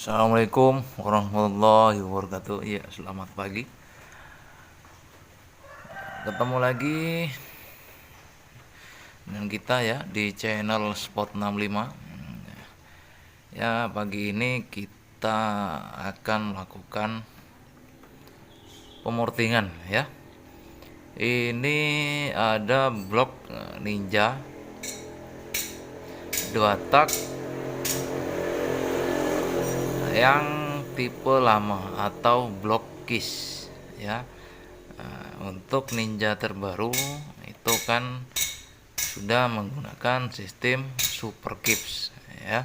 Assalamualaikum warahmatullahi wabarakatuh. Iya, selamat pagi. Ketemu lagi dengan kita ya di channel Spot 65. Ya, pagi ini kita akan melakukan pemortingan ya. Ini ada blok Ninja 2 tak yang tipe lama atau blok KIS ya. Untuk Ninja terbaru itu kan sudah menggunakan sistem Super Kips ya.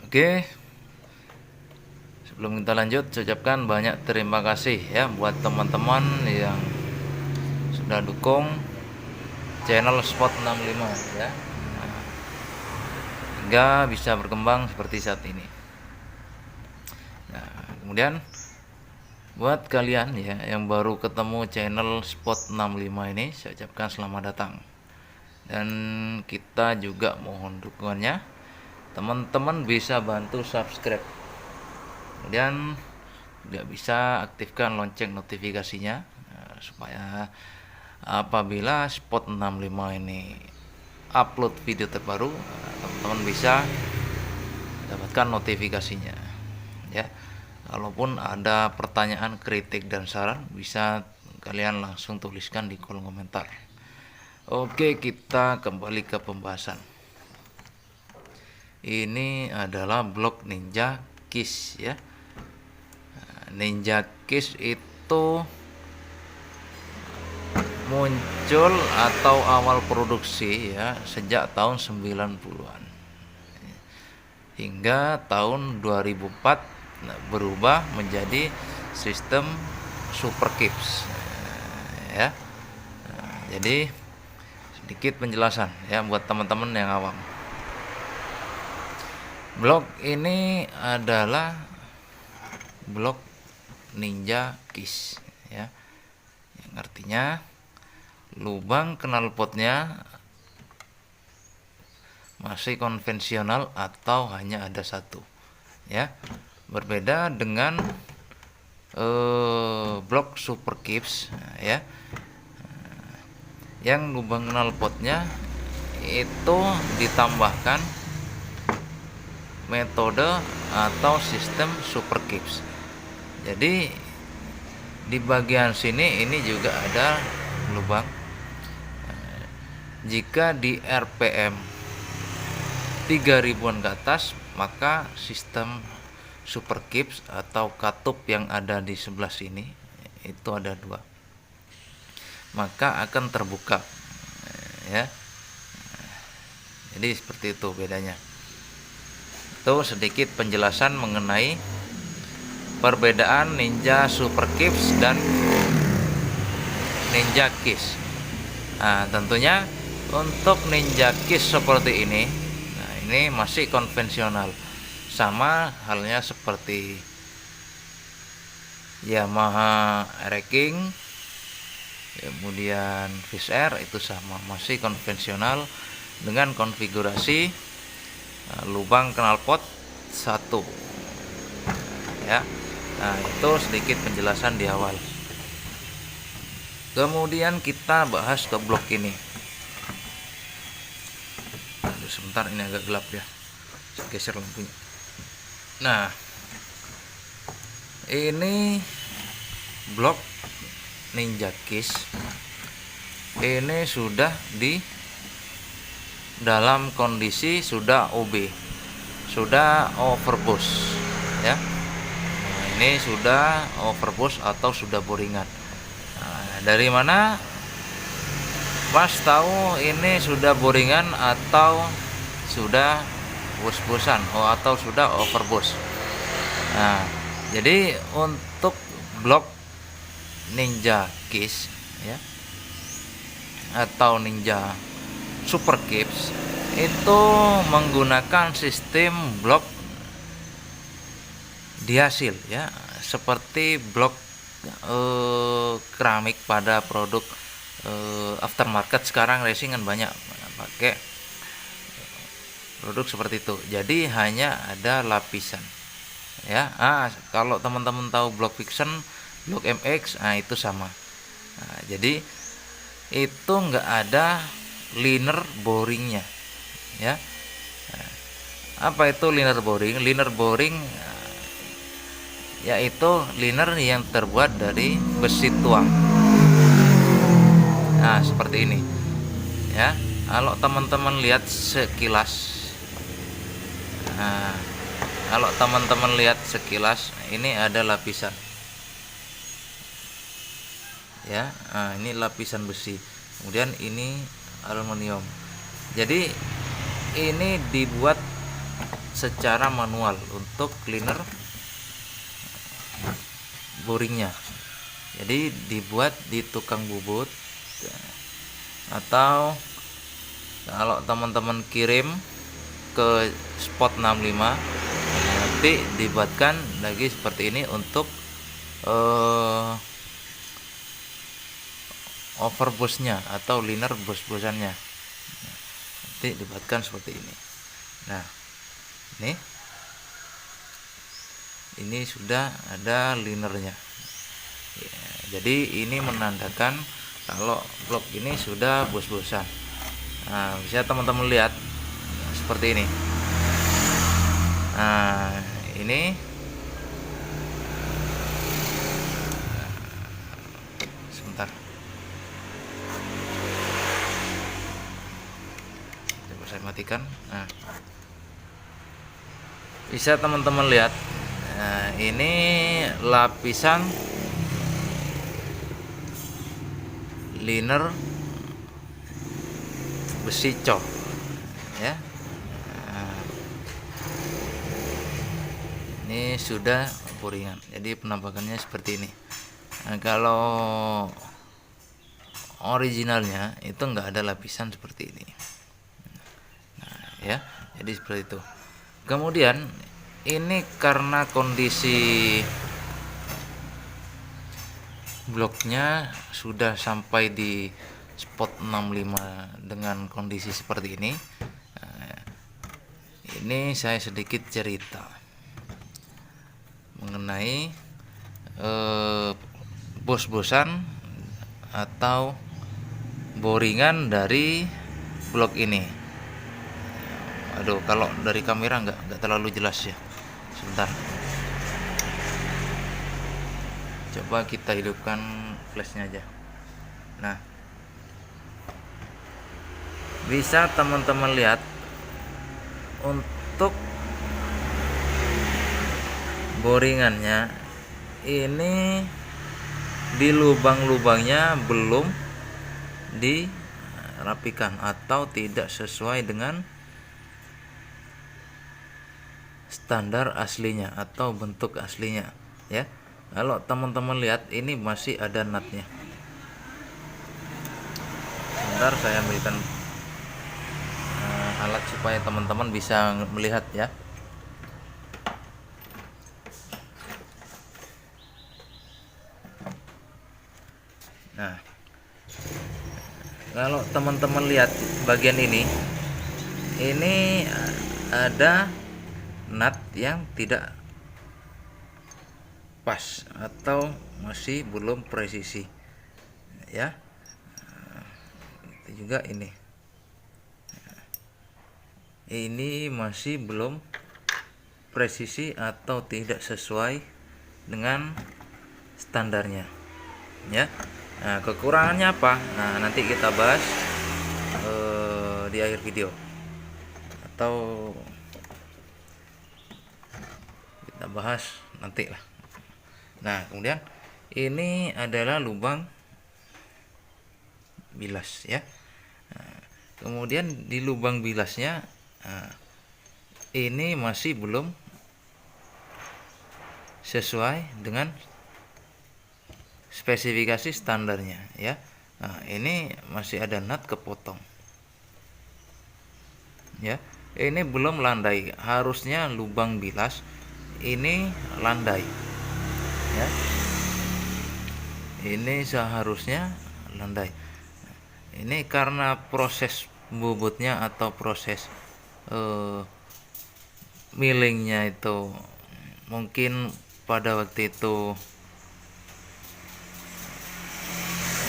Oke, sebelum kita lanjut, saya ucapkan banyak terima kasih ya buat teman-teman yang sudah dukung channel Spot 65 ya, hingga bisa berkembang seperti saat ini. Nah, kemudian buat kalian ya yang baru ketemu channel Spot 65 ini, saya ucapkan selamat datang. Dan kita juga mohon dukungannya. Teman-teman bisa bantu subscribe. Kemudian juga bisa aktifkan lonceng notifikasinya supaya apabila Spot 65 ini upload video terbaru, teman-teman bisa dapatkan notifikasinya ya. Kalaupun ada pertanyaan, kritik dan saran, bisa kalian langsung tuliskan di kolom komentar. Oke, kita kembali ke pembahasan. Ini adalah blok Ninja KIS ya. Ninja KIS itu muncul atau awal produksi ya sejak tahun 90-an hingga tahun 2004 berubah menjadi sistem Super Kips ya. Jadi sedikit penjelasan ya buat teman-teman yang awam. Blok ini adalah blok Ninja KIS ya, yang artinya lubang knalpotnya masih konvensional atau hanya ada satu ya. Berbeda dengan blok Super Kips ya, yang lubang knalpotnya itu ditambahkan metode atau sistem Super Kips. Jadi di bagian sini ini juga ada lubang. Jika di RPM 3000-an ke atas, maka sistem Super Kips atau katup yang ada di sebelah sini itu ada 2, maka akan terbuka ya. Jadi seperti itu bedanya. Itu sedikit penjelasan mengenai perbedaan Ninja Super Kips dan Ninja KIS. Nah, tentunya untuk Ninja KIS seperti ini, nah ini masih konvensional, sama halnya seperti Yamaha R-King, kemudian Fish Air, itu sama, masih konvensional dengan konfigurasi lubang knalpot 1 ya. Nah, itu sedikit penjelasan di awal. Kemudian kita bahas ke blok ini. Aduh, sebentar, ini agak gelap ya, saya geser lampunya. Nah, ini blok Ninja KIS ini sudah di dalam kondisi sudah OB, sudah overboost ya. Nah, ini sudah overboost atau sudah boringan. Nah, dari mana Mas tahu ini sudah boringan atau sudah bus-busan atau sudah overboost? Nah, jadi untuk blok Ninja KIS ya atau Ninja Super Kips itu menggunakan sistem blok dihasil ya, seperti blok keramik pada produk aftermarket. Sekarang racing kan banyak pakai produk seperti itu. Jadi hanya ada lapisan ya. Kalau teman-teman tahu Block Fiction, Block MX, itu sama. Jadi itu enggak ada liner boringnya ya. Apa itu liner boring? Liner boring yaitu liner yang terbuat dari besi tuang. Nah, seperti ini ya. Kalau teman-teman lihat sekilas, ini ada lapisan ya. Ini lapisan besi, kemudian ini aluminium. Jadi ini dibuat secara manual untuk cleaner boringnya. Jadi dibuat di tukang bubut, atau kalau teman-teman kirim ke spot 65 nanti dibuatkan lagi seperti ini untuk overbushnya atau liner bos-bosannya. Nanti dibuatkan seperti ini. Nah, ini sudah ada linernya ya. Jadi ini menandakan kalau blok ini sudah bos-bosan. Nah, bisa teman-teman lihat seperti ini. Nah, ini sebentar, coba saya matikan. Nah, bisa teman-teman lihat. Nah, ini lapisan liner besi cok ya. Nah, ini sudah boringan, jadi penampakannya seperti ini. Nah, kalau originalnya itu enggak ada lapisan seperti ini. Nah, ya, jadi seperti itu. Kemudian ini karena kondisi bloknya sudah sampai di spot 65 dengan kondisi seperti ini. Ini saya sedikit cerita mengenai bos-bosan atau boringan dari blok ini. Aduh, kalau dari kamera nggak terlalu jelas ya. Sebentar, coba kita hidupkan flashnya aja. Nah, bisa teman-teman lihat untuk boringannya ini di lubang-lubangnya belum dirapikan atau tidak sesuai dengan standar aslinya atau bentuk aslinya ya. Kalau teman-teman lihat ini masih ada nutnya. Sebentar, saya ambilkan alat supaya teman-teman bisa melihat ya. Nah, kalau teman-teman lihat bagian ini ada nut yang tidak pas atau masih belum presisi ya. Itu juga ini masih belum presisi atau tidak sesuai dengan standarnya ya. Nah, kekurangannya apa? Nah, nanti kita bahas di akhir video, atau kita bahas nanti lah. Nah, kemudian ini adalah lubang bilas ya. Nah, kemudian di lubang bilasnya ini masih belum sesuai dengan spesifikasi standarnya ya. Nah, ini masih ada nut kepotong ya. Ini belum landai, harusnya lubang bilas ini landai ya. Ini seharusnya landai. Ini karena proses bubutnya atau proses eh, millingnya itu mungkin pada waktu itu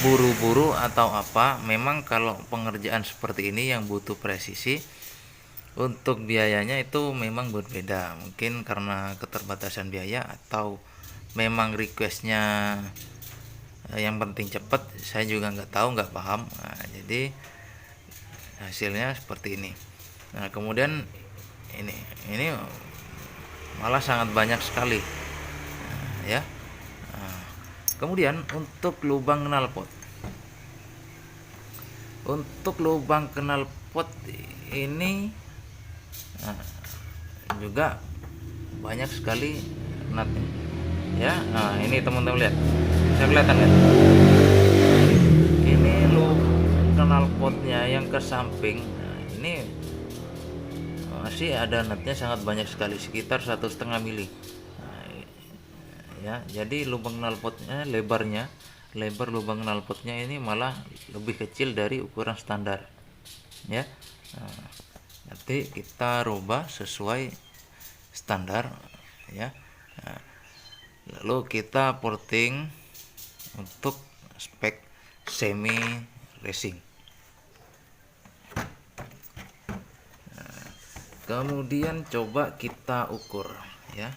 buru-buru atau apa. Memang kalau pengerjaan seperti ini yang butuh presisi, untuk biayanya itu memang berbeda, mungkin karena keterbatasan biaya atau memang requestnya yang penting cepat, saya juga nggak tahu, nggak paham. Nah, jadi hasilnya seperti ini. Nah, kemudian ini malah sangat banyak sekali. Nah, ya. Nah, kemudian untuk lubang knalpot. Untuk lubang knalpot ini juga banyak sekali nutnya. Ya, nah ini teman-teman lihat. Bisa kelihatan kan? Ini knalpotnya yang ke samping. Nah, ini masih ada nutnya sangat banyak sekali, sekitar 1,5 mili. Nah, ya, jadi lubang knalpotnya lebar lubang knalpotnya ini malah lebih kecil dari ukuran standar. Ya. Nah, nanti kita rubah sesuai standar, ya. Nah, lalu kita porting untuk spek semi racing. Nah, kemudian coba kita ukur, ya.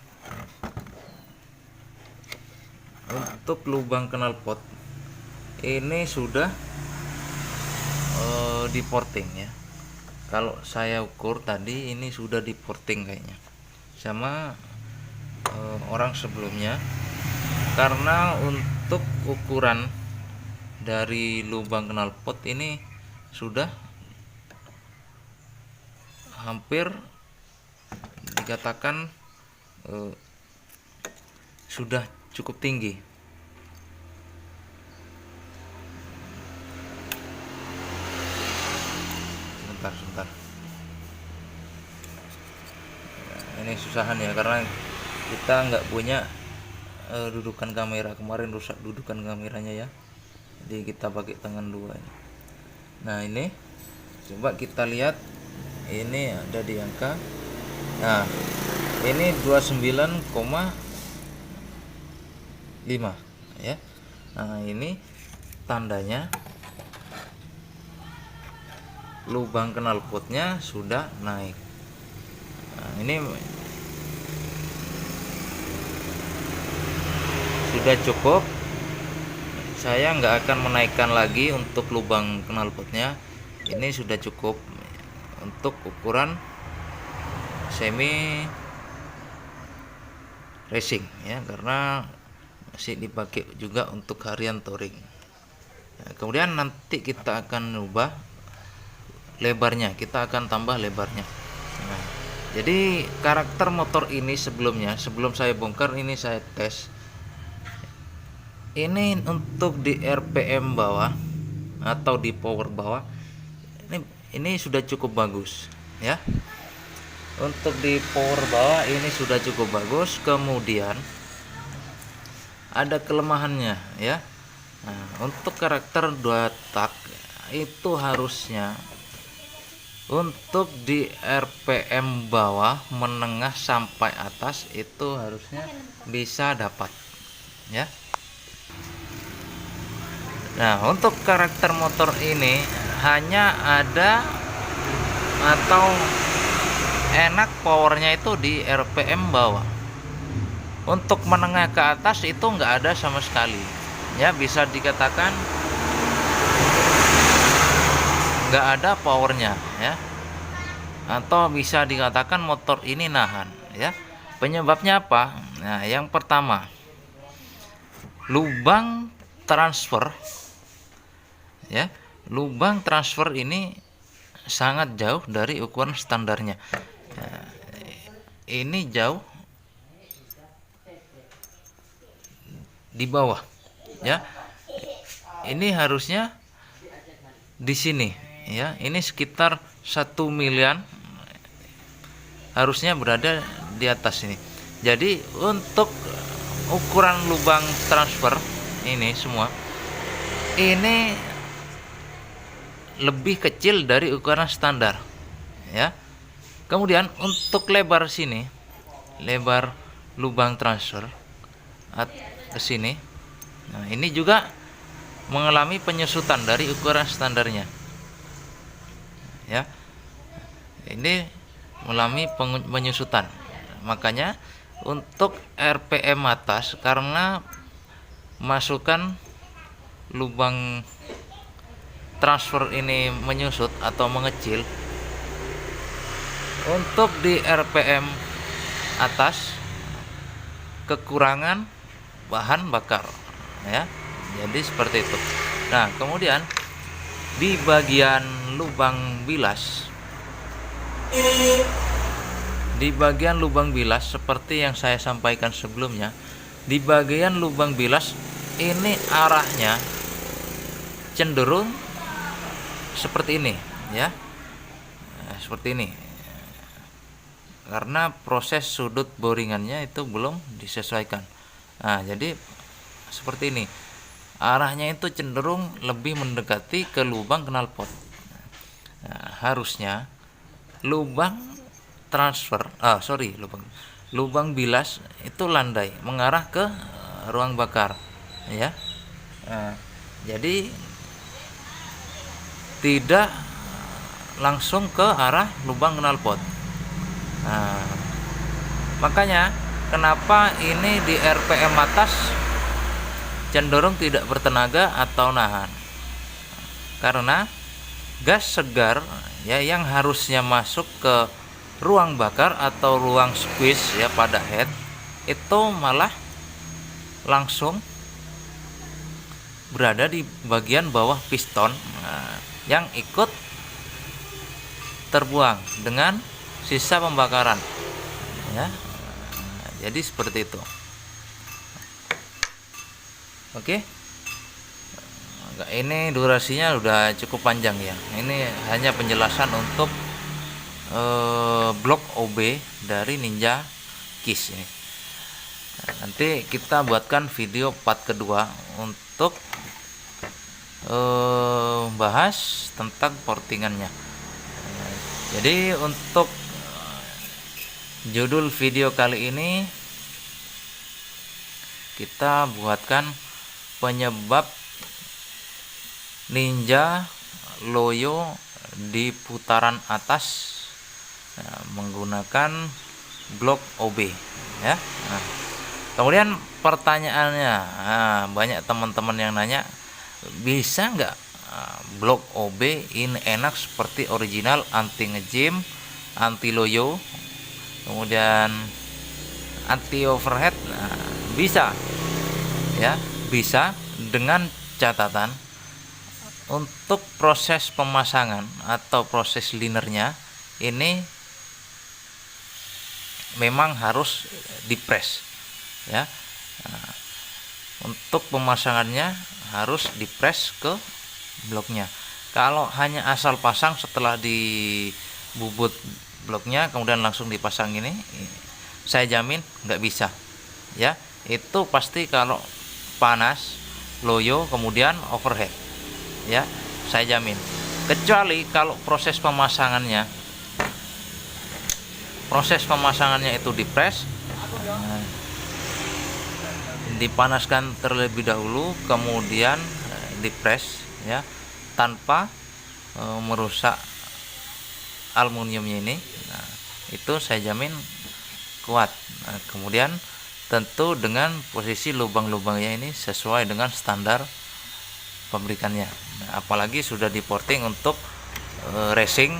Untuk lubang knalpot ini sudah di porting, ya. Kalau saya ukur tadi ini sudah di porting kayaknya sama orang sebelumnya, karena untuk ukuran dari lubang knalpot ini sudah hampir dikatakan sudah cukup tinggi. Sebentar. Ini susahan ya, karena kita nggak punya dudukan kamera. Kemarin rusak dudukan kameranya, ya. Jadi kita pakai tangan dua ini. Nah, ini coba kita lihat, ini ada di angka, nah ini 29,5, ya. Nah, ini tandanya lubang knalpotnya sudah naik. Nah, ini sudah cukup. Saya nggak akan menaikkan lagi untuk lubang knalpotnya. Ini sudah cukup untuk ukuran semi racing, ya, karena masih dipakai juga untuk harian touring. Nah, kemudian nanti kita akan ubah lebarnya, kita akan tambah lebarnya. Nah, jadi karakter motor ini sebelumnya, sebelum saya bongkar ini saya tes. Ini untuk di RPM bawah atau di power bawah, ini sudah cukup bagus, ya. Untuk di power bawah ini sudah cukup bagus. Kemudian ada kelemahannya, ya. Nah, untuk karakter 2 tak itu harusnya untuk di RPM bawah, menengah sampai atas itu harusnya bisa dapat, ya. Nah, untuk karakter motor ini hanya ada atau enak powernya itu di RPM bawah. Untuk menengah ke atas itu nggak ada sama sekali, ya. Bisa dikatakan nggak ada powernya, ya, atau bisa dikatakan motor ini nahan, ya. Penyebabnya apa? Nah, yang pertama, lubang transfer, ya, lubang transfer ini sangat jauh dari ukuran standarnya. Nah, ini jauh di bawah, ya. Ini harusnya di sini, ya. Ini sekitar 1 milian, harusnya berada di atas ini. Jadi untuk ukuran lubang transfer ini semua ini lebih kecil dari ukuran standar, ya. Kemudian untuk lebar sini, lebar lubang transfer ke sini, nah ini juga mengalami penyusutan dari ukuran standarnya, ya. Ini mengalami penyusutan, makanya untuk RPM atas karena masukan lubang transfer ini menyusut atau mengecil, untuk di RPM atas kekurangan bahan bakar, ya. Jadi seperti itu. Nah, kemudian di bagian lubang bilas, seperti yang saya sampaikan sebelumnya, di bagian lubang bilas ini arahnya cenderung seperti ini, ya. Nah, seperti ini. Karena proses sudut boringannya itu belum disesuaikan. Nah, jadi seperti ini. Arahnya itu cenderung lebih mendekati ke lubang knalpot. Nah, harusnya lubang lubang bilas itu landai mengarah ke ruang bakar, ya. Nah, jadi tidak langsung ke arah lubang knalpot. Nah, makanya kenapa ini di RPM atas cenderung tidak bertenaga atau nahan, karena gas segar, ya, yang harusnya masuk ke ruang bakar atau ruang squeeze, ya, pada head itu malah langsung berada di bagian bawah piston, nah, yang ikut terbuang dengan sisa pembakaran, ya. Jadi seperti itu. Oke. Ini durasinya udah cukup panjang, ya. Ini hanya penjelasan untuk blok OB dari Ninja Kiss ini. Nah, nanti kita buatkan video part kedua untuk bahas tentang portingannya. Jadi untuk judul video kali ini kita buatkan penyebab Ninja loyo di putaran atas menggunakan blok OB, ya. Nah, kemudian pertanyaannya, banyak teman-teman yang nanya, bisa nggak blok OB ini enak seperti original, anti ngejim, anti loyo, kemudian anti overhead? Nah, bisa, ya, bisa, dengan catatan untuk proses pemasangan atau proses linernya ini memang harus dipres, ya. Nah, untuk pemasangannya harus dipres ke bloknya. Kalau hanya asal pasang setelah dibubut bloknya kemudian langsung dipasang ini, saya jamin nggak bisa, ya. Itu pasti kalau panas, loyo, kemudian overhead, ya, saya jamin. Kecuali kalau proses pemasangannya itu dipres, dipanaskan terlebih dahulu kemudian dipres, ya, tanpa merusak aluminiumnya ini. Nah, itu saya jamin kuat. Nah, kemudian tentu dengan posisi lubang-lubangnya ini sesuai dengan standar pabrikannya. Nah, apalagi sudah diporting untuk racing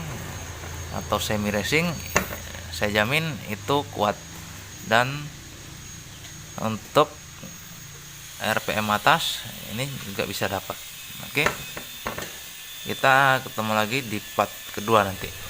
atau semi racing, saya jamin itu kuat. Dan untuk RPM atas ini juga bisa dapat. Oke, kita ketemu lagi di part kedua nanti.